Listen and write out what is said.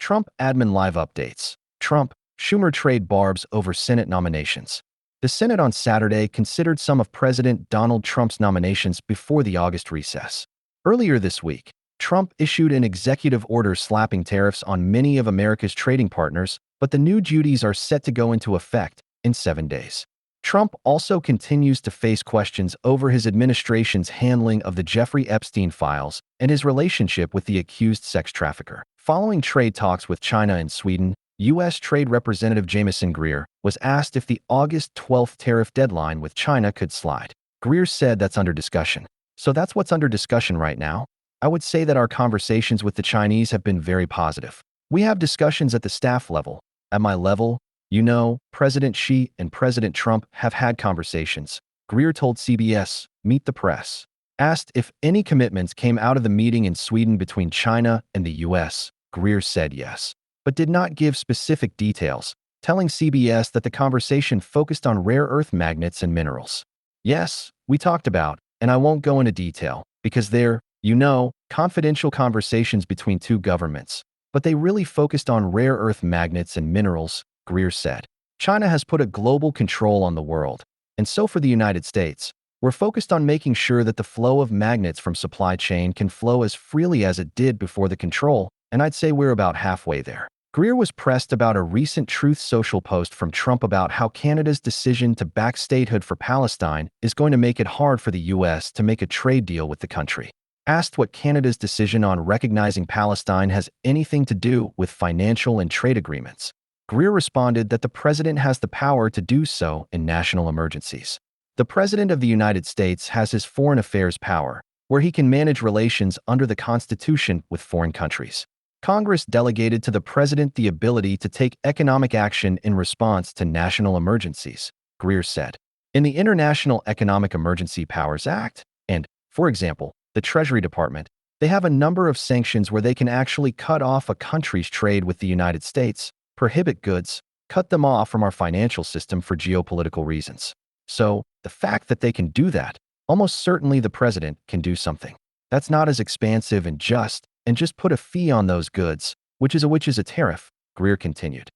Trump admin live updates. Trump, Schumer trade barbs over Senate nominations. The Senate on Saturday considered some of President Donald Trump's nominations before the August recess. Earlier this week, Trump issued an executive order slapping tariffs on many of America's trading partners, but the new duties are set to go into effect in 7 days. Trump also continues to face questions over his administration's handling of the Jeffrey Epstein files and his relationship with the accused sex trafficker. Following trade talks with China and Sweden, U.S. Trade Representative Jamieson Greer was asked if the August 12th tariff deadline with China could slide. Greer said that's under discussion. So that's what's under discussion right now? I would say that our conversations with the Chinese have been very positive. We have discussions at the staff level. At my level, President Xi and President Trump have had conversations. Greer told CBS, Meet the Press. Asked if any commitments came out of the meeting in Sweden between China and the U.S., Greer said yes, but did not give specific details, telling CBS that the conversation focused on rare earth magnets and minerals. Yes, we talked about, and I won't go into detail, because they're, confidential conversations between two governments, but they really focused on rare earth magnets and minerals, Greer said. China has put a global control on the world, and so for the United States, we're focused on making sure that the flow of magnets from supply chain can flow as freely as it did before the control, and I'd say we're about halfway there. Greer was pressed about a recent Truth Social post from Trump about how Canada's decision to back statehood for Palestine is going to make it hard for the U.S. to make a trade deal with the country. Asked what Canada's decision on recognizing Palestine has anything to do with financial and trade agreements, Greer responded that the president has the power to do so in national emergencies. The President of the United States has his foreign affairs power, where he can manage relations under the Constitution with foreign countries. Congress delegated to the president the ability to take economic action in response to national emergencies, Greer said. In the International Economic Emergency Powers Act, and, for example, the Treasury Department, they have a number of sanctions where they can actually cut off a country's trade with the United States, prohibit goods, cut them off from our financial system for geopolitical reasons. So, the fact that they can do that, almost certainly the president can do something. That's not as expansive and just put a fee on those goods, which is a tariff, Greer continued.